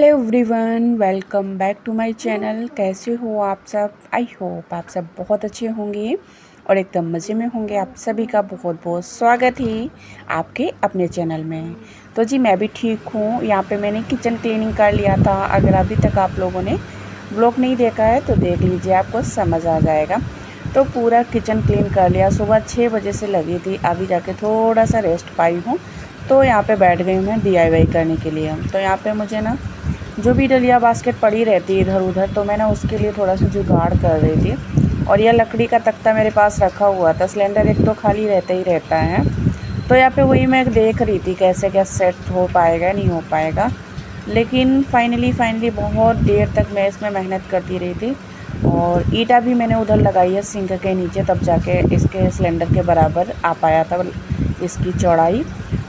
Hello everyone, welcome back to my channel. कैसे हो आप सब? आई होप आप सब बहुत अच्छे होंगे और एकदम मज़े में होंगे। आप सभी का बहुत बहुत स्वागत है आपके अपने चैनल में। तो जी मैं भी ठीक हूँ। यहाँ पे मैंने किचन क्लीनिंग कर लिया था। अगर अभी तक आप लोगों ने ब्लॉग नहीं देखा है तो देख लीजिए, आपको समझ आ जाएगा। तो पूरा किचन क्लीन कर लिया। सुबह 6 बजे से लगी थी, अभी जाके थोड़ा सा रेस्ट पाई हूँ। तो यहाँ पे बैठ गई मैं DIY करने के लिए। तो यहाँ पे मुझे ना जो भी डलिया बास्केट पड़ी रहती है इधर उधर, तो मैं ना उसके लिए थोड़ा सा जुगाड़ कर रही थी। और यह लकड़ी का तख्ता मेरे पास रखा हुआ था। सिलेंडर एक तो खाली रहता ही रहता है। तो यहाँ पे वही मैं देख रही थी कैसे क्या सेट हो पाएगा नहीं हो पाएगा। लेकिन फाइनली बहुत देर तक मैं इसमें मेहनत करती रही थी। और ईंटा भी मैंने उधर लगाई है सिंक के नीचे, तब जाके इसके सिलेंडर के बराबर आ पाया था इसकी चौड़ाई।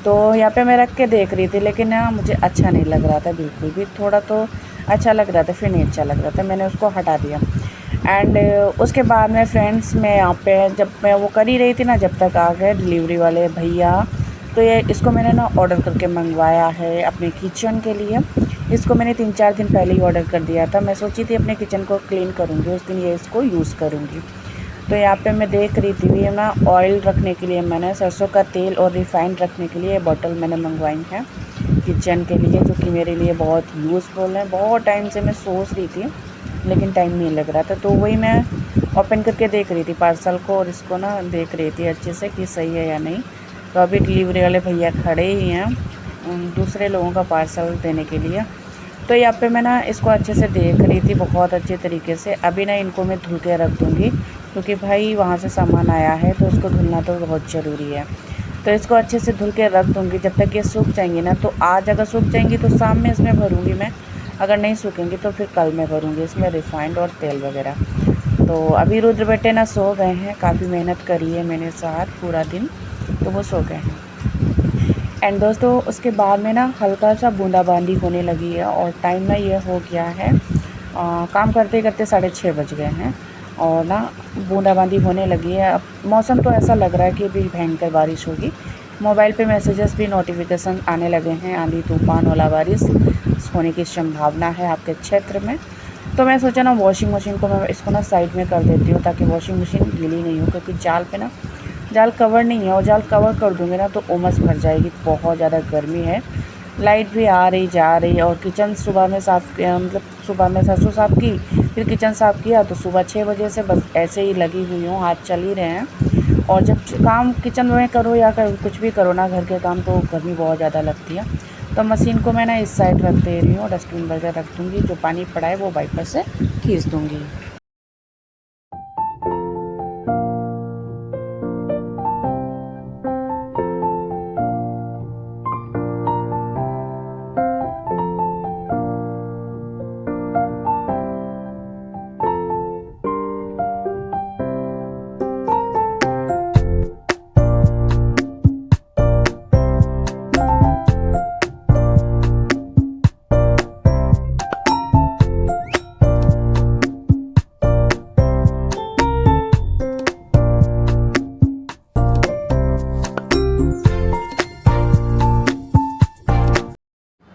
तो यहाँ पे मैं रख के देख रही थी, लेकिन ना मुझे अच्छा नहीं लग रहा था बिल्कुल भी। थोड़ा तो अच्छा लग रहा था, फिर नहीं अच्छा लग रहा था, मैंने उसको हटा दिया। एंड उसके बाद में फ्रेंड्स, मैं यहाँ पे जब मैं वो कर ही रही थी ना, जब तक आ गए डिलीवरी वाले भैया। तो ये इसको मैंने ना ऑर्डर करके मंगवाया है अपने किचन के लिए। इसको मैंने 3-4 दिन पहले ही ऑर्डर कर दिया था। मैं सोची थी अपने किचन को क्लीन करूँगी, उस दिन ये इसको यूज़ करूँगी। तो यहाँ पे मैं देख रही थी ये ना ऑयल रखने के लिए मैंने सरसों का तेल और रिफाइंड रखने के लिए बॉटल मैंने मंगवाई है किचन के लिए, जो कि मेरे लिए बहुत यूज़फुल है। बहुत टाइम से मैं सोच रही थी लेकिन टाइम नहीं लग रहा था। तो वही मैं ओपन करके देख रही थी पार्सल को, और इसको ना देख रही थी अच्छे से कि सही है या नहीं। तो अभी डिलीवरी वाले भैया खड़े ही हैं दूसरे लोगों का पार्सल देने के लिए। तो यहाँ पे मैं ना इसको अच्छे से देख रही थी बहुत अच्छे तरीके से। अभी ना इनको मैं धुल के रख दूँगी, क्योंकि भाई वहाँ से सामान आया है तो उसको धुलना तो बहुत ज़रूरी है। तो इसको अच्छे से धुल के रख दूँगी जब तक ये सूख जाएंगी ना। तो आज अगर सूख जाएंगी तो शाम में इसमें भरूँगी मैं, अगर नहीं सूखेंगी तो फिर कल मैं भरूँगी इसमें रिफाइंड और तेल वगैरह। तो अभी रुद्र बेटे ना सो गए हैं, काफ़ी मेहनत करी है मेरे साथ पूरा दिन, तो वो सो गए हैं। एंड दोस्तों उसके बाद में ना हल्का सा बूंदाबांदी होने लगी है, और टाइम ना ये हो गया है काम करते करते 6:30 बज गए हैं। और ना बूंदाबांदी होने लगी है। अब मौसम तो ऐसा लग रहा है कि अभी भयंकर बारिश होगी। मोबाइल पे मैसेजेस भी नोटिफिकेशन आने लगे हैं, आंधी तूफान वाला बारिश होने की संभावना है आपके क्षेत्र में। तो मैं सोचा ना वॉशिंग मशीन को मैं इसको ना साइड में कर देती हूँ, ताकि वॉशिंग मशीन गीली नहीं हो, क्योंकि जाल पे ना जाल कवर नहीं है, और जाल कवर कर दूँगी ना तो उमस भर जाएगी। बहुत ज़्यादा गर्मी है, लाइट भी आ रही जा रही है। और किचन सुबह में साफ़ किया, मतलब सुबह में सरसों साफ़ की, फिर किचन साफ़ किया। तो सुबह 6 बजे से बस ऐसे ही लगी हुई हूँ, हाथ चल ही रहे हैं। और जब काम किचन में करो या कुछ भी करो ना घर के काम, तो गर्मी बहुत ज़्यादा लगती है। तो मशीन को मैं ना इस साइड रख दे रही हूँ, डस्टबिन वगैरह रख दूँगी। जो पानी पड़ा है वो वाइपर से खींच दूँगी।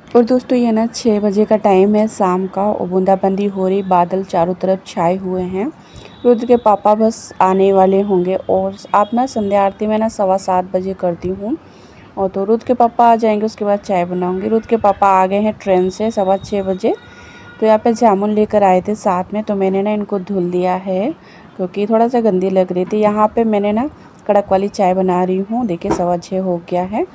और दोस्तों ये ना 6 बजे का टाइम है शाम का, और बूंदाबंदी हो रही, बादल चारों तरफ छाए हुए हैं। रुद्र के पापा बस आने वाले होंगे। और आप ना संध्या आरती में ना 7:15 बजे करती हूँ, और तो रुद्र के पापा आ जाएंगे, उसके बाद चाय बनाऊँगी। रुद्र के पापा आ गए हैं ट्रेन से 6:15 बजे। तो यहाँ पे जामुन लेकर आए थे साथ में, तो मैंने ना इनको धुल दिया है क्योंकि थोड़ा सा गंदी लग रही थी। यहाँ पे मैंने ना कड़क वाली चाय बना रही हूँ। देखिए 6:15 हो गया है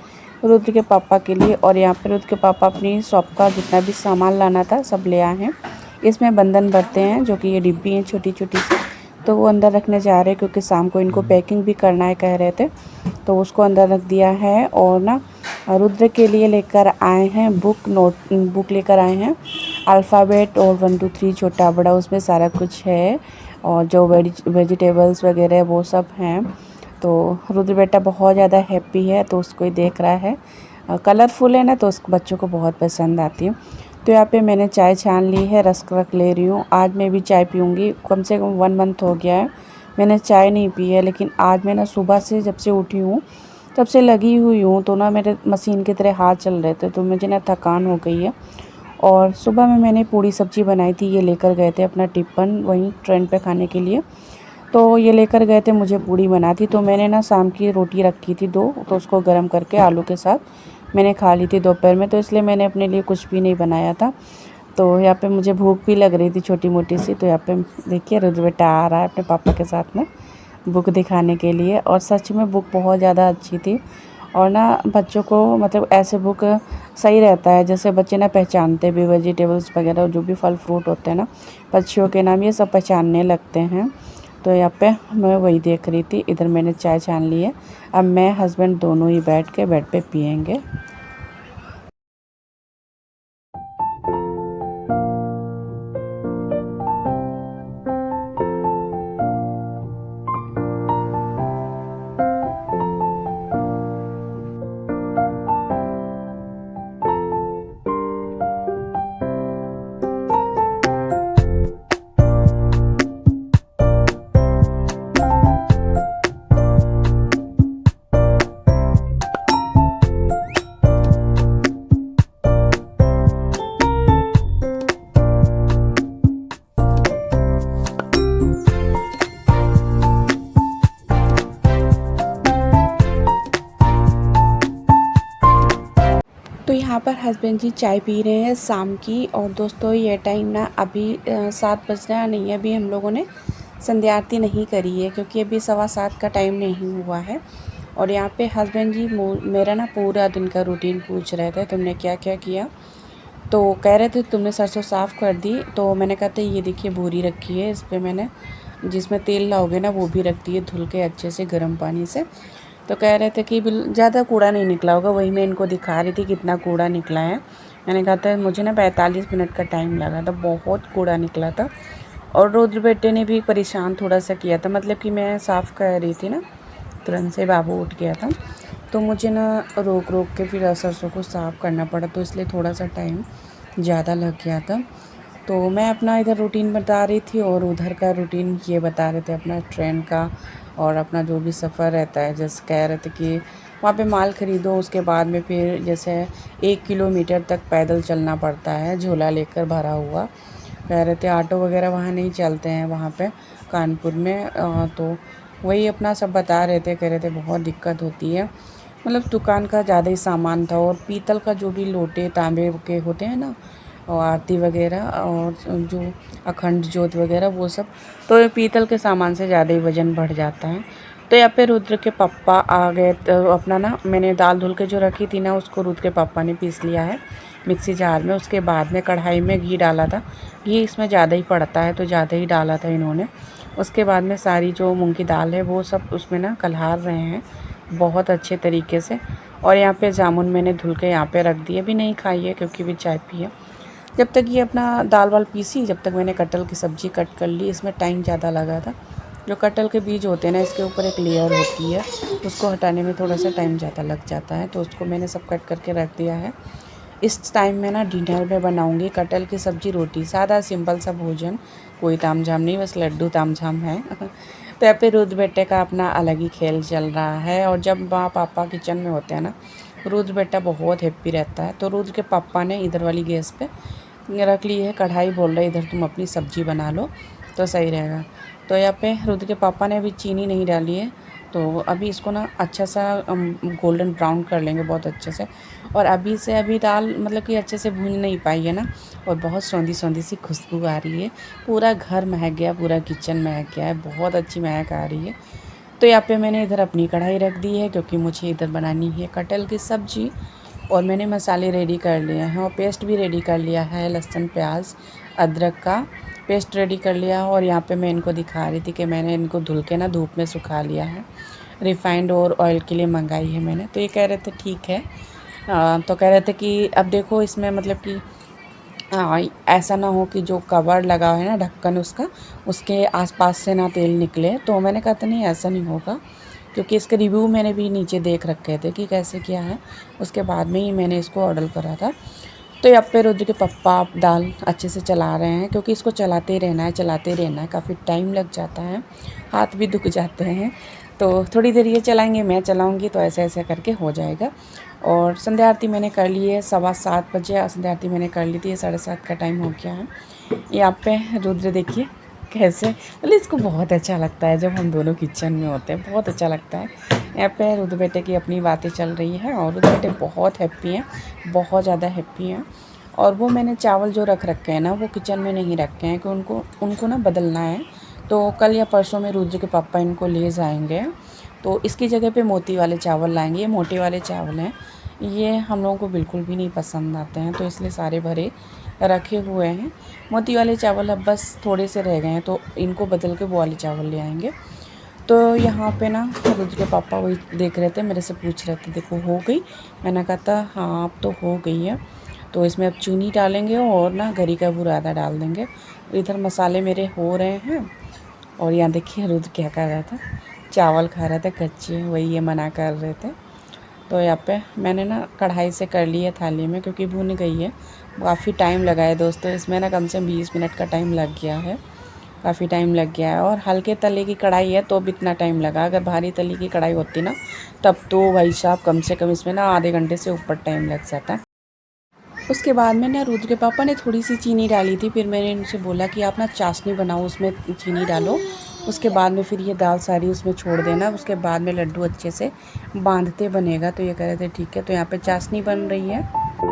रुद्र के पापा के लिए। और यहाँ पे रुद्र के पापा अपनी शॉप का जितना भी सामान लाना था सब ले आए हैं। इसमें बंधन भरते हैं, जो कि ये डिब्बी हैं छोटी छोटी सी, तो वो अंदर रखने जा रहे हैं, क्योंकि शाम को इनको पैकिंग भी करना है कह रहे थे। तो उसको अंदर रख दिया है। और ना रुद्र के लिए लेकर आए हैं बुक लेकर आए हैं, अल्फ़ाबेट और 1 2 3 छोटा बड़ा, उसमें सारा कुछ है। और जो वेजिटेबल्स वगैरह वो सब हैं। तो रुद्र बेटा बहुत ज़्यादा हैप्पी है, तो उसको ही देख रहा है। कलरफुल है ना, तो उसको बच्चों को बहुत पसंद आती है। तो यहाँ पे मैंने चाय छान ली है, रस्क रख ले रही हूँ। आज मैं भी चाय पीऊँगी, कम से कम 1 मंथ हो गया है मैंने चाय नहीं पी है। लेकिन आज मैं ना सुबह से जब से उठी हूँ तब से लगी हुई हूँ, तो ना मेरे मशीन की तरह हाथ चल रहे थे, तो मुझे ना थकान हो गई है। और सुबह में मैंने पूड़ी सब्ज़ी बनाई थी, ये लेकर गए थे अपना टिफ़िन वहीं ट्रेन पे खाने के लिए। तो ये लेकर गए थे, मुझे पूड़ी बना थी। तो मैंने ना शाम की रोटी रखी थी 2, तो उसको गर्म करके आलू के साथ मैंने खा ली थी दोपहर में। तो इसलिए मैंने अपने लिए कुछ भी नहीं बनाया था। तो यहाँ पे मुझे भूख भी लग रही थी छोटी मोटी सी। तो यहाँ पे देखिए रुद्र बेटा आ रहा है अपने पापा के साथ में बुक दिखाने के लिए। और सच में बुक बहुत ज़्यादा अच्छी थी। और ना बच्चों को मतलब ऐसे बुक सही रहता है, जैसे बच्चे ना पहचानते भी वेजिटेबल्स वगैरह जो भी फल फ्रूट होते हैं ना, पक्षियों के नाम ये सब पहचानने लगते हैं। तो यहाँ पे मैं वही देख रही थी। इधर मैंने चाय छान ली है। अब मैं हस्बैंड दोनों ही बैठ के बेड पे पियेंगे। तो यहाँ पर हस्बैंड जी चाय पी रहे हैं शाम की। और दोस्तों ये टाइम ना अभी 7 बज रहा नहीं है। अभी हम लोगों ने संध्या आरती नहीं करी है, क्योंकि अभी 7:15 का टाइम नहीं हुआ है। और यहाँ पे हस्बैंड जी मेरा ना पूरा दिन का रूटीन पूछ रहे थे, तुमने क्या क्या किया। तो कह रहे थे तुमने सरसों साफ़ कर दी। तो मैंने कहा था ये देखिए बोरी रखी है, इस पर मैंने जिसमें तेल लाओगे ना वो भी रख दिए धुल के अच्छे से गर्म पानी से। तो कह रहे थे कि ज़्यादा कूड़ा नहीं निकला होगा, वही मैं इनको दिखा रही थी कितना कूड़ा निकला है। मैंने कहा था मुझे ना 45 मिनट का टाइम लगा था, बहुत कूड़ा निकला था। और रुद्र बेटे ने भी परेशान थोड़ा सा किया था, मतलब कि मैं साफ़ कर रही थी ना, तुरंत से बाबू उठ गया था। तो मुझे ना रोक रोक के फिर सरसों को साफ़ करना पड़ा, तो इसलिए थोड़ा सा टाइम ज़्यादा लग गया था। तो मैं अपना इधर रूटीन बता रही थी और उधर का रूटीन ये बता रहे थे अपना ट्रेन का। और अपना जो भी सफ़र रहता है, जैसे कह रहे थे कि वहाँ पे माल ख़रीदो, उसके बाद में फिर जैसे 1 किलोमीटर तक पैदल चलना पड़ता है झोला लेकर भरा हुआ। कह रहे थे ऑटो वगैरह वहाँ नहीं चलते हैं वहाँ पे कानपुर में। तो वही अपना सब बता रहे थे, कह रहे थे बहुत दिक्कत होती है। मतलब दुकान का ज़्यादा ही सामान था। और पीतल का जो भी लोटे तांबे के होते हैं ना, और आरती वगैरह और जो अखंड जोत वगैरह वो सब, तो ये पीतल के सामान से ज़्यादा ही वज़न बढ़ जाता है। तो यहाँ पे रुद्र के पापा आ गए। तो अपना ना मैंने दाल धुल के जो रखी थी ना, उसको रुद्र के पापा ने पीस लिया है मिक्सी जार में। उसके बाद में कढ़ाई में घी डाला था, घी इसमें ज़्यादा ही पड़ता है तो ज़्यादा ही डाला था इन्होंने। उसके बाद में सारी जो मूंग की दाल है वो सब उसमें ना कलहार रहे हैं बहुत अच्छे तरीके से। और यहाँ पे जामुन मैंने धुल के यहाँ पे रख दिए, अभी नहीं खाई है क्योंकि भी चाय पी है। जब तक ये अपना दाल वाल पीसी, जब तक मैंने कटहल की सब्ज़ी कट कर ली। इसमें टाइम ज़्यादा लगा था। जो कटहल के बीज होते हैं ना, इसके ऊपर एक लेयर होती है, उसको हटाने में थोड़ा सा टाइम ज़्यादा लग जाता है। तो उसको मैंने सब कट करके रख दिया है। इस टाइम में ना डिनर में बनाऊंगी कटहल की सब्ज़ी रोटी, सादा सिंपल सा भोजन, कोई तामझाम नहीं, बस लड्डू तामझाम है। तो यहाँ पे रुद्र बेटे का अपना अलग ही खेल चल रहा है। और जब माँ पापा किचन में होते हैं ना, रुद्र बेटा बहुत हैप्पी रहता है। तो रुद्र के पापा ने इधर वाली गैस पे रख ली है कढ़ाई, बोल रहे इधर तुम अपनी सब्ज़ी बना लो तो सही रहेगा। तो यहाँ पे रुद्र के पापा ने अभी चीनी नहीं डाली है। तो अभी इसको ना अच्छा सा गोल्डन ब्राउन कर लेंगे बहुत अच्छे से। और अभी से अभी दाल मतलब कि अच्छे से भून नहीं पाई है ना, और बहुत सौंधी सौंधी सी खुशबू आ रही है। पूरा घर महक गया, पूरा किचन महक गया है, बहुत अच्छी महक आ रही है। तो यहाँ पे मैंने इधर अपनी कढ़ाई रख दी है, क्योंकि मुझे इधर बनानी है कटहल की सब्ज़ी। और मैंने मसाले रेडी कर लिए हैं और पेस्ट भी रेडी कर लिया है, लहसुन प्याज अदरक का पेस्ट रेडी कर लिया। और यहाँ पे मैं इनको दिखा रही थी कि मैंने इनको धुल के ना धूप में सुखा लिया है। रिफ़ाइंड और ऑयल के लिए मंगाई है मैंने। तो ये कह रहे थे ठीक है। तो कह रहे थे कि अब देखो इसमें मतलब कि ऐसा ना हो कि जो कवर लगा है ना ढक्कन उसका, उसके आसपास से ना तेल निकले। तो मैंने कहा था नहीं ऐसा नहीं होगा, क्योंकि इसके रिव्यू मैंने भी नीचे देख रखे थे कि कैसे क्या है। उसके बाद में ही मैंने इसको ऑर्डर करा था। तो यहाँ पे रुद्र के पप्पा दाल अच्छे से चला रहे हैं, क्योंकि इसको चलाते ही रहना है, चलाते ही रहना है, काफ़ी टाइम लग जाता है, हाथ भी दुख जाते हैं। तो थोड़ी देर ये चलाएंगे, मैं चलाऊंगी, तो ऐसे ऐसे करके हो जाएगा। और संध्या आरती मैंने कर ली है 7:15 बजे, संध्या आरती मैंने कर ली थी, 7:30 का टाइम हो गया है। यहाँ पे रुद्र देखिए कैसे, मतलब इसको बहुत अच्छा लगता है जब हम दोनों किचन में होते हैं, बहुत अच्छा लगता है। यहाँ पे रुद्र बेटे की अपनी बातें चल रही है और रुद्र बेटे बहुत हैप्पी हैं, बहुत ज़्यादा हैप्पी हैं। और वो मैंने चावल जो रख रखे हैं ना, वो किचन में नहीं रखे हैं, कि उनको उनको ना बदलना है। तो कल या परसों में रुद्र के पापा इनको ले जाएंगे, तो इसकी जगह पे मोती वाले चावल लाएंगे। ये मोटे वाले चावल हैं, ये हम लोगों को बिल्कुल भी नहीं पसंद आते हैं, तो इसलिए सारे भरे रखे हुए हैं। मोती वाले चावल अब बस थोड़े से रह गए हैं, तो इनको बदल के वो वाले चावल ले आएंगे। तो यहाँ पे ना रुद्र के पापा वही देख रहे थे, मेरे से पूछ रहे थे देखो हो गई। मैंने कहा था हाँ अब तो हो गई है। तो इसमें अब चीनी डालेंगे और ना गरी का बुरादा डाल देंगे। इधर मसाले मेरे हो रहे हैं। और यहाँ देखिए रुद्र क्या कर रहा था, चावल खा रहा था कच्चे, वही ये मना कर रहे थे। तो यहाँ पे मैंने ना कढ़ाई से कर ली है थाली में, क्योंकि भुन गई है। काफ़ी टाइम लगा है दोस्तों, इसमें ना कम से कम 20 मिनट का टाइम लग गया है, काफ़ी टाइम लग गया है। और हल्के तले की कढ़ाई है तो भी इतना टाइम लगा, अगर भारी तले की कढ़ाई होती ना तब तो भाई साहब कम से कम इसमें ना आधे घंटे से ऊपर टाइम लग जाता। उसके बाद में ना रुद्र के पापा ने थोड़ी सी चीनी डाली थी, फिर मैंने इनसे बोला कि आप ना चाशनी बनाओ, उसमें चीनी डालो। उसके बाद में फिर ये दाल सारी उसमें छोड़ देना, उसके बाद में लड्डू अच्छे से बांधते बनेगा। तो ये कह रहे थे ठीक है। तो यहाँ पे चाशनी बन रही है।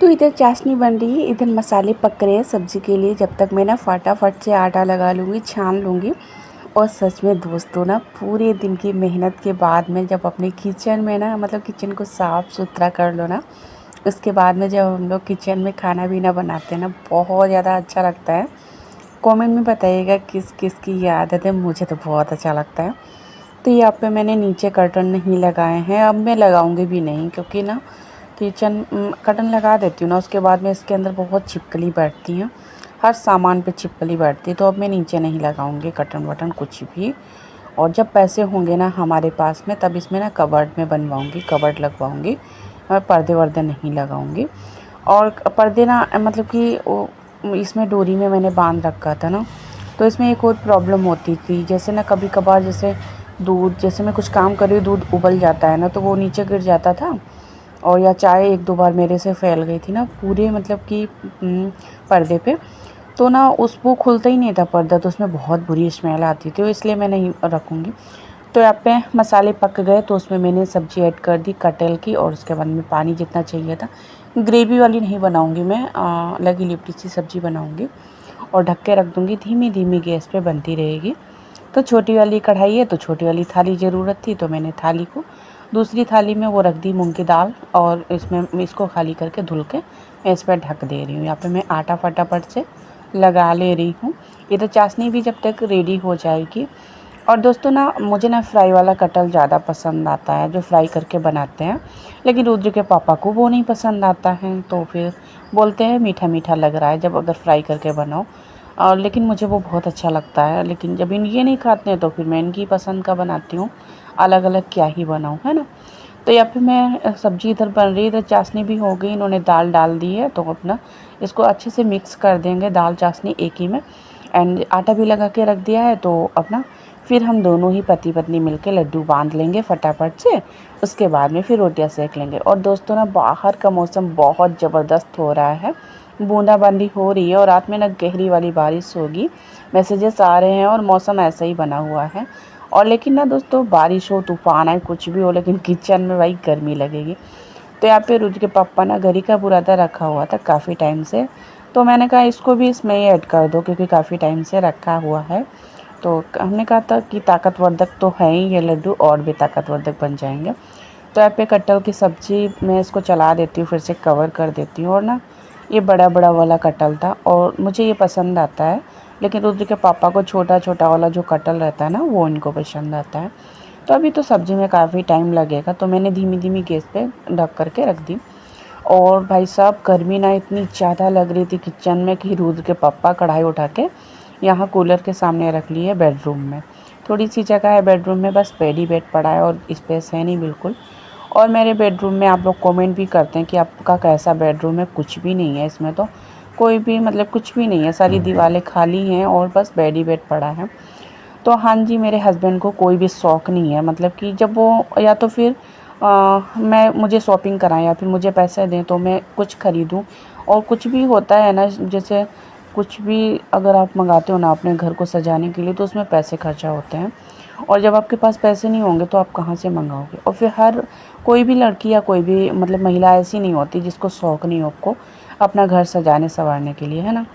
तो इधर चाशनी बन रही है, इधर मसाले पक रहे हैं सब्ज़ी के लिए। जब तक मैं ना फटाफट से आटा लगा लूँगी, छान लूँगी। और सच में दोस्तों ना पूरे दिन की मेहनत के बाद में जब अपने किचन में ना, मतलब किचन को साफ़ सुथरा कर लो ना, उसके बाद में जब हम लोग किचन में खाना पीना बनाते हैं ना, बहुत ज़्यादा अच्छा लगता है। कमेंट में बताइएगा किस किस की ये आदत है, मुझे तो बहुत अच्छा लगता है। तो यहाँ पे मैंने नीचे कर्टन नहीं लगाए हैं, अब मैं लगाऊंगी भी नहीं, क्योंकि ना किचन कर्टन लगा देती हूँ ना, उसके बाद में इसके अंदर बहुत छिपकली बैठती हैं, हर सामान पे छिपकली बैठती है। तो अब मैं नीचे नहीं लगाऊंगी कर्टन वर्टन कुछ भी। और जब पैसे होंगे ना हमारे पास में, तब इसमें ना कबर्ड में बनवाऊंगी, कबर्ड लगवाऊंगी। मैं पर्दे वर्दे नहीं लगाऊंगी। और पर्दे ना मतलब कि इसमें डोरी में मैंने बांध रखा था ना, तो इसमें एक और प्रॉब्लम होती थी, जैसे ना कभी कभार जैसे दूध, जैसे मैं कुछ काम कर रही हूँ, दूध उबल जाता है ना, तो वो नीचे गिर जाता था। और या चाय एक दो बार मेरे से फैल गई थी ना पूरे, मतलब कि पर्दे पे। तो ना उस वो खुलता ही नहीं था पर्दा, तो उसमें बहुत बुरी स्मेल आती थी, तो इसलिए मैं नहीं रखूँगी। तो यहाँ पे मसाले पक गए, तो उसमें मैंने सब्ज़ी ऐड कर दी कटहल की, और उसके बाद में पानी जितना चाहिए था। ग्रेवी वाली नहीं बनाऊँगी मैं, लगी लिपटी सी सब्ज़ी बनाऊँगी। और ढक के रख दूँगी, धीमी धीमी गैस पे बनती रहेगी। तो छोटी वाली कढ़ाई है, तो छोटी वाली थाली ज़रूरत थी, तो मैंने थाली को दूसरी थाली में वो रख दी मूंग की दाल, और इसमें इसको खाली करके धुल के मैं इस पर ढक दे रही हूँ। यहाँ पे मैं आटा फटाफट से लगा ले रही हूँ। ये तो चाशनी भी जब तक रेडी हो जाएगी। और दोस्तों ना मुझे ना फ्राई वाला कटहल ज़्यादा पसंद आता है, जो फ्राई करके बनाते हैं। लेकिन रुद्र के पापा को वो नहीं पसंद आता है, तो फिर बोलते हैं मीठा मीठा लग रहा है जब अगर फ्राई करके बनाओ। और लेकिन मुझे वो बहुत अच्छा लगता है। लेकिन जब ये नहीं खाते हैं तो फिर मैं इनकी पसंद का बनाती हूँ, अलग अलग क्या ही बनाऊँ, है ना। तो यहाँ पे मैं सब्ज़ी इधर बन रही है, इधर चाशनी भी हो गई, इन्होंने दाल डाल दी है। तो अपना इसको अच्छे से मिक्स कर देंगे, दाल चाशनी एक ही में। एंड आटा भी लगा के रख दिया है, तो अपना फिर हम दोनों ही पति पत्नी मिलके लड्डू बांध लेंगे फटाफट से। उसके बाद में फिर रोटियां सेक लेंगे। और दोस्तों ना बाहर का मौसम बहुत ज़बरदस्त हो रहा है, बूंदाबांदी हो रही है, और रात में ना गहरी वाली बारिश होगी, मैसेजेस आ रहे हैं, और मौसम ऐसा ही बना हुआ है। और लेकिन ना दोस्तों बारिश हो, तूफ़ान आए, कुछ भी हो, लेकिन किचन में भाई गर्मी लगेगी। तो यहाँ पे रुद्र के पापा ना गरी का बुरादा रखा हुआ था काफ़ी टाइम से, तो मैंने कहा इसको भी इसमें ही ऐड कर दो क्योंकि काफ़ी टाइम से रखा हुआ है। तो हमने कहा था कि ताकतवर्धक तो है ही ये लड्डू, और भी ताकतवर्धक बन जाएंगे। तो यहाँ पे कटहल की सब्ज़ी मैं इसको चला देती हूँ, फिर से कवर कर देती हूँ। और ना ये बड़ा बड़ा वाला कटहल था और मुझे ये पसंद आता है, लेकिन रुद्र के पापा को छोटा छोटा वाला जो कटहल रहता है ना वो इनको पसंद आता है। तो अभी तो सब्ज़ी में काफ़ी टाइम लगेगा, तो मैंने धीमी धीमी गैस पे ढक करके रख दी। और भाई साहब गर्मी ना इतनी ज़्यादा लग रही थी किचन में कि रुद्र के पापा कढ़ाई उठा के यहाँ कूलर के सामने रख ली है बेडरूम में। थोड़ी सी जगह है बेडरूम में, बस बेड ही बेड पड़ा है और स्पेस है नहीं बिल्कुल। और मेरे बेडरूम में आप लोग कमेंट भी करते हैं कि आपका कैसा बेडरूम है। कुछ भी नहीं है इसमें, तो कोई भी मतलब कुछ भी नहीं है, सारी दीवारें खाली हैं और बस बेड ही बेड पड़ा है। तो हाँ जी, मेरे हस्बैंड को कोई भी शौक़ नहीं है, मतलब कि जब वो या तो फिर मैं मुझे शॉपिंग कराएं या फिर मुझे पैसे दें तो मैं कुछ ख़रीदूं। और कुछ भी होता है ना, जैसे कुछ भी अगर आप मंगाते हो ना अपने घर को सजाने के लिए, तो उसमें पैसे खर्चा होते हैं। और जब आपके पास पैसे नहीं होंगे तो आप कहाँ से मंगाओगे। और फिर हर कोई भी लड़की या कोई भी मतलब महिला ऐसी नहीं होती जिसको शौक़ नहीं हो आपको अपना घर सजाने संवारने के लिए, है ना।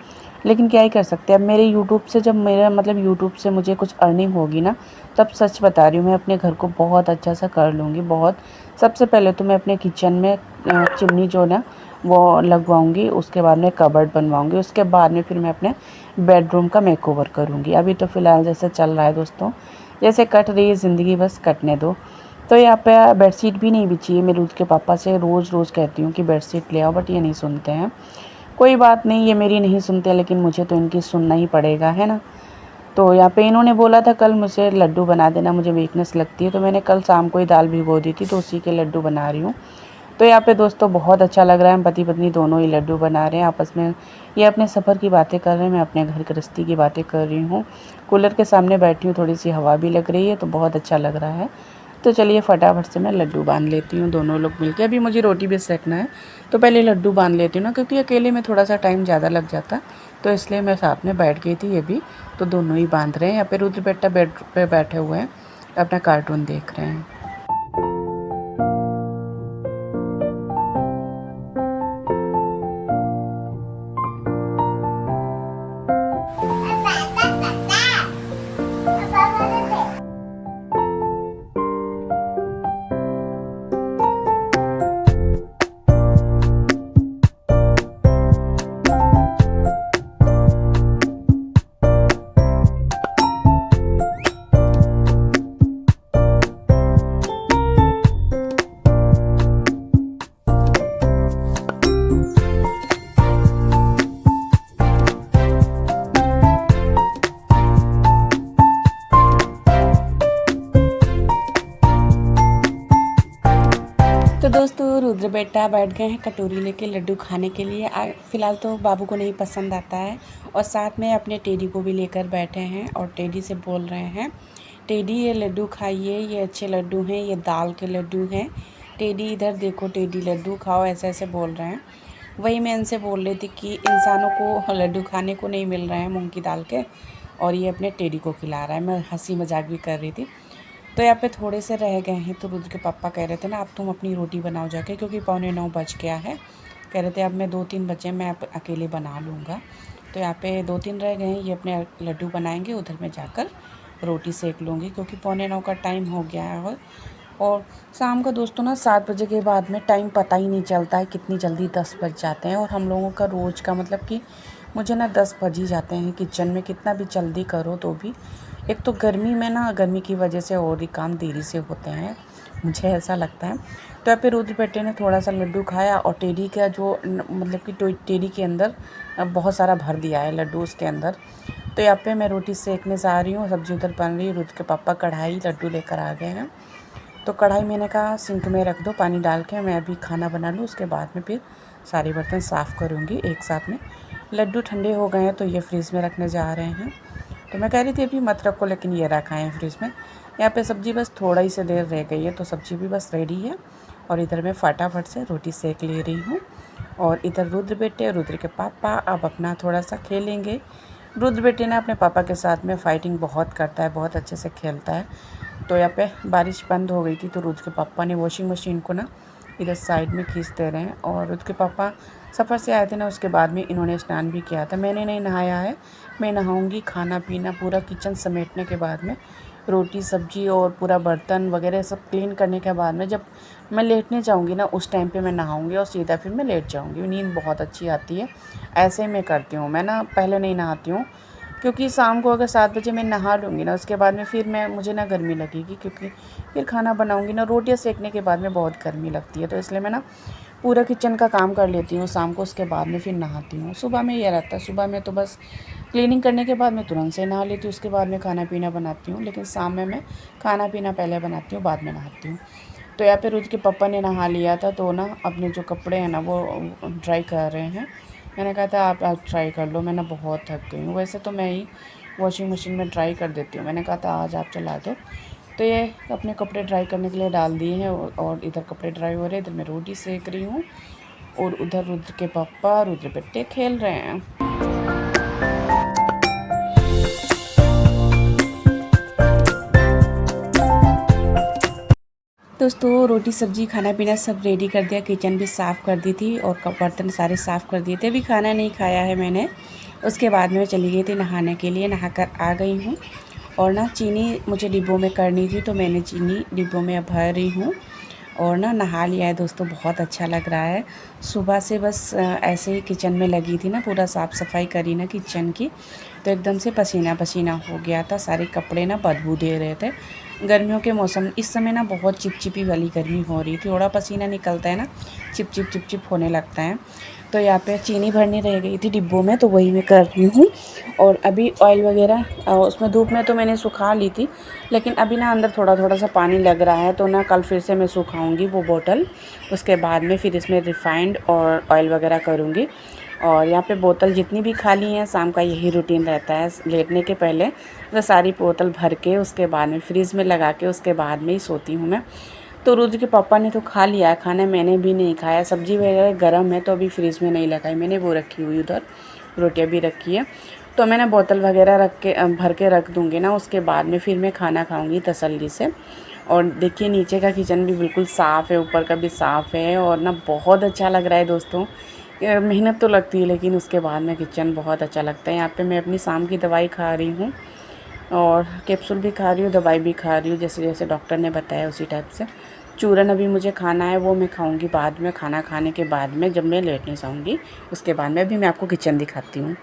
लेकिन क्या ही कर सकते हैं। अब मेरे यूट्यूब से जब मेरा मतलब यूट्यूब से मुझे कुछ अर्निंग होगी ना, तब सच बता रही हूँ मैं अपने घर को बहुत अच्छा सा कर लूँगी, बहुत। सबसे पहले तो मैं अपने किचन में चिमनी जो ना वो लगवाऊँगी, उसके बाद में कबर्ड बनवाऊँगी, उसके बाद में फिर मैं अपने बेडरूम का मेकओवर करूँगी। अभी तो फ़िलहाल जैसे चल रहा है दोस्तों, जैसे कट रही है ज़िंदगी, बस कटने दो। तो यहाँ पे बेडशीट भी नहीं बिछी है। मैं रुद्र के पापा से रोज़ रोज़ कहती हूँ कि बेडशीट ले आओ, बट ये नहीं सुनते हैं। कोई बात नहीं, ये मेरी नहीं सुनते, लेकिन मुझे तो इनकी सुनना ही पड़ेगा, है ना। तो यहाँ पे इन्होंने बोला था कल मुझे लड्डू बना देना, मुझे वीकनेस लगती है, तो मैंने कल शाम को ही दाल भिगो दी थी, तो उसी के लड्डू बना रही हूँ। तो यहाँ पे दोस्तों बहुत अच्छा लग रहा है, हम पति पत्नी दोनों ही लड्डू बना रहे हैं आपस में। ये अपने सफ़र की बातें कर रहे हैं, मैं अपने घर गृहस्थी की बातें कर रही हूँ। कूलर के सामने बैठी हूँ, थोड़ी सी हवा भी लग रही है, तो बहुत अच्छा लग रहा है। तो चलिए फटाफट से मैं लड्डू बांध लेती हूँ, दोनों लोग मिलके। अभी मुझे रोटी भी सेकना है, तो पहले लड्डू बांध लेती हूँ ना, क्योंकि अकेले में थोड़ा सा टाइम ज़्यादा लग जाता, तो इसलिए मैं साथ में बैठ गई थी। ये भी तो दोनों ही बांध रहे हैं। यहाँ पे रुद्र बेटा बेड पे बैठे हुए हैं, अपना कार्टून देख रहे हैं। तो दोस्तों रुद्र बेटा बैठ गए हैं कटोरी लेके लड्डू खाने के लिए। फ़िलहाल तो बाबू को नहीं पसंद आता है, और साथ में अपने टेडी को भी लेकर बैठे हैं और टेडी से बोल रहे हैं, टेडी ये लड्डू खाइए, ये अच्छे लड्डू हैं, ये दाल के लड्डू हैं। टेडी इधर देखो, टेडी लड्डू खाओ, ऐसे ऐसे बोल रहे हैं। वही मैं इनसे बोल रही थी कि इंसानों को लड्डू खाने को नहीं मिल रहे हैं मूँग की दाल के, और ये अपने टेडी को खिला रहा है। मैं हंसी मजाक भी कर रही थी। तो यहाँ पे थोड़े से रह गए हैं, तो रुद्र के पापा कह रहे थे ना अब तुम अपनी रोटी बनाओ जाके, क्योंकि 8:45 बज गया है। कह रहे थे अब मैं 2-3 बचे मैं अकेले बना लूँगा। तो यहाँ पे 2-3 रह गए हैं, ये अपने लड्डू बनाएंगे, उधर मैं जाकर रोटी सेक लूँगी, क्योंकि 8:45 का टाइम हो गया है। और शाम का दोस्तों ना 7 बजे के बाद में टाइम पता ही नहीं चलता है, कितनी जल्दी 10 बज जाते हैं। और हम लोगों का रोज़ का मतलब कि मुझे ना 10 बज ही जाते हैं किचन में, कितना भी जल्दी करो तो भी। एक तो गर्मी में ना, गर्मी की वजह से और ही काम देरी से होते हैं, मुझे ऐसा लगता है। तो यहाँ पे रुद्र बेटे ने थोड़ा सा लड्डू खाया, और टेडी का जो मतलब कि टेडी के अंदर बहुत सारा भर दिया है लड्डू उसके अंदर। तो यहाँ पे मैं रोटी सेकने जा रही हूँ, सब्ज़ी उधर बन रही है। रुद्र के पापा कढ़ाई लड्डू लेकर आ गए हैं, तो कढ़ाई मैंने कहा सिंक में रख दो पानी डाल के, मैं अभी खाना बना लूँ, उसके बाद में फिर सारे बर्तन साफ़ करूँगी एक साथ में। लड्डू ठंडे हो गए हैं, तो ये फ्रिज में रखने जा रहे हैं। तो मैं कह रही थी अभी मत रखो, लेकिन ये रखा है फ्रिज में। यहाँ पे सब्ज़ी बस थोड़ा ही से देर रह गई है, तो सब्ज़ी भी बस रेडी है। और इधर मैं फटाफट से रोटी सेक ले रही हूँ, और इधर रुद्र बेटे, रुद्र के पापा अब अपना थोड़ा सा खेलेंगे। रुद्र बेटे ने अपने पापा के साथ में फ़ाइटिंग बहुत करता है, बहुत अच्छे से खेलता है। तो यहाँ पे बारिश बंद हो गई थी, तो रुद्र के पापा ने वॉशिंग मशीन को ना इधर साइड में खींच दे रहे हैं। और उसके पापा सफ़र से आए थे ना, उसके बाद में इन्होंने स्नान भी किया था। मैंने नहीं नहाया है, मैं नहाऊंगी। खाना पीना पूरा किचन समेटने के बाद में, रोटी सब्जी और पूरा बर्तन वगैरह सब क्लीन करने के बाद में, जब मैं लेटने जाऊंगी ना उस टाइम पे मैं नहाऊंगी और सीधा फिर मैं लेट जाऊंगी। नींद बहुत अच्छी आती है। ऐसे ही मैं करती हूँ। मैं ना पहले नहीं नहाती हूँ, क्योंकि शाम को अगर 7 बजे मैं नहा लूँगी ना, उसके बाद में फिर मुझे ना गर्मी लगेगी, क्योंकि फिर खाना बनाऊँगी ना, रोटियाँ सेकने के बाद में बहुत गर्मी लगती है। तो इसलिए मैं ना पूरा किचन का काम कर लेती हूँ शाम को, उसके बाद में फिर नहाती हूँ। सुबह में ये रहता है, सुबह में तो बस क्लीनिंग करने के बाद मैं तुरंत से नहा लेती हूँ, उसके बाद में खाना पीना बनाती हूँ। लेकिन शाम में मैं खाना पीना पहले बनाती हूँ, बाद में नहाती हूँ। तो यहाँ पे रुद्र के पापा ने नहा लिया था, तो ना अपने जो कपड़े हैं ना वो ड्राई कर रहे हैं। मैंने कहा था आप आज ट्राई कर लो, मैं ना बहुत थक गई हूँ। वैसे तो मैं ही वॉशिंग मशीन में ड्राई कर देती हूँ, मैंने कहा था आज आप चला दो। तो ये अपने कपड़े ड्राई करने के लिए डाल दिए हैं, और इधर कपड़े ड्राई हो रहे हैं, इधर मैं रोटी सेक रही हूँ, और उधर रुद्र के पापा रुद्र बेटे खेल रहे हैं। दोस्तों रोटी सब्जी खाना पीना सब रेडी कर दिया, किचन भी साफ़ कर दी थी और बर्तन सारे साफ़ कर दिए थे। अभी खाना नहीं खाया है मैंने। उसके बाद में चली गई थी नहाने के लिए, नहाकर आ गई हूँ। और ना चीनी मुझे डिब्बों में करनी थी, तो मैंने चीनी डिब्बों में अब भर रही हूँ। और ना नहा लिया है दोस्तों, बहुत अच्छा लग रहा है। सुबह से बस ऐसे ही किचन में लगी थी ना, पूरा साफ़ सफाई करी ना किचन की, तो एकदम से पसीना पसीना हो गया था। सारे कपड़े ना बदबू दे रहे थे। गर्मियों के मौसम इस समय ना बहुत चिपचिपी वाली गर्मी हो रही थी, थोड़ा पसीना निकलता है ना, चिप चिप चिप चिप होने लगता है। तो यहाँ पे चीनी भरनी रह गई थी डिब्बों में, तो वही मैं कर रही हूँ। और अभी ऑयल वगैरह उसमें धूप में तो मैंने सुखा ली थी, लेकिन अभी ना अंदर थोड़ा थोड़ा सा पानी लग रहा है, तो ना कल फिर से मैं सुखाऊंगी वो बोतल। उसके बाद में फिर इसमें रिफ़ाइंड और ऑयल वगैरह करूँगी। और यहाँ पे बोतल जितनी भी खाली हैं, शाम का यही रूटीन रहता है, लेटने के पहले तो सारी बोतल भर के उसके बाद में फ्रिज में लगा के उसके बाद में ही सोती हूँ मैं। तो रुद्र के पापा ने तो खा लिया है खाना, मैंने भी नहीं खाया। सब्ज़ी वगैरह गर्म है तो अभी फ्रिज में नहीं लगाई मैंने, वो रखी हुई उधर, रोटियाँ भी रखी है। तो मैंने बोतल वगैरह रख के भर के रख दूँगी ना, उसके बाद में फिर मैं खाना खाऊँगी तसल्ली से। और देखिए नीचे का किचन भी बिल्कुल साफ़ है, ऊपर का भी साफ़ है, और ना बहुत अच्छा लग रहा है दोस्तों। मेहनत तो लगती है, लेकिन उसके बाद में किचन बहुत अच्छा लगता है। यहाँ पे मैं अपनी शाम की दवाई खा रही हूँ, और कैप्सूल भी खा रही हूँ, दवाई भी खा रही हूँ, जैसे जैसे डॉक्टर ने बताया उसी टाइप से। चूरन अभी मुझे खाना है, वो मैं खाऊंगी बाद में, खाना खाने के बाद में जब मैं लेटने जाऊंगी उसके बाद में। अभी मैं आपको किचन दिखाती हूँ।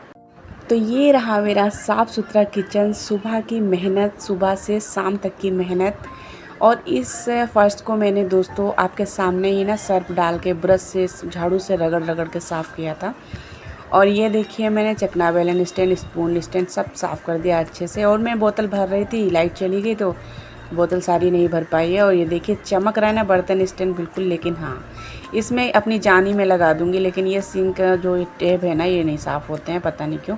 तो ये रहा मेरा साफ़ सुथरा किचन, सुबह की मेहनत, सुबह से शाम तक की मेहनत। और इस फ़र्श को मैंने दोस्तों आपके सामने ही ना सर्फ डाल के ब्रश से झाड़ू से रगड़ रगड़ के साफ़ किया था। और ये देखिए मैंने चकना बेलन स्टैंड स्पून स्टैंड सब साफ़ कर दिया अच्छे से। और मैं बोतल भर रही थी, लाइट चली गई तो बोतल सारी नहीं भर पाई है। और ये देखिए चमक रहा है ना बर्तन स्टैंड बिल्कुल, लेकिन हाँ इसमें अपनी जानी में लगा दूंगी। लेकिन ये सिंक जो टैप है ना, ये नहीं साफ़ होते हैं, पता नहीं क्यों।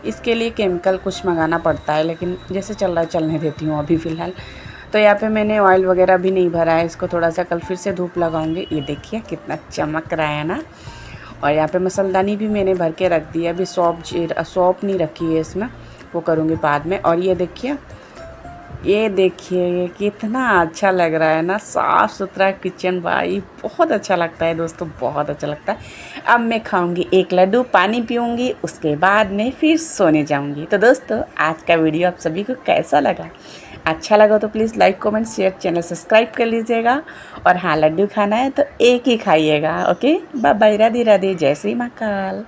इसके लिए केमिकल कुछ मंगाना पड़ता है, लेकिन जैसे चल रहा है चलने देती हूँ अभी फ़िलहाल। तो यहाँ पे मैंने ऑयल वगैरह भी नहीं भरा है, इसको थोड़ा सा कल फिर से धूप लगाऊंगी। ये देखिए कितना चमक रहा है ना। और यहाँ पे मसालदानी भी मैंने भर के रख दी है। अभी सौंफ नहीं रखी है इसमें, वो करूँगी बाद में। और ये देखिए ये कितना अच्छा लग रहा है ना, साफ़ सुथरा किचन। भाई बहुत अच्छा लगता है दोस्तों, बहुत अच्छा लगता है। अब मैं खाऊंगी एक लड्डू, पानी पीऊंगी, उसके बाद में फिर सोने जाऊंगी। तो दोस्तों आज का वीडियो आप सभी को कैसा लगा? अच्छा लगा तो please like comment share, channel subscribe कर लीजिएगा। और हाँ लड्डू खाना है तो एक ही खाइएगा। Okay bye bye, Radhe Radhe, जय श्री महाकाल।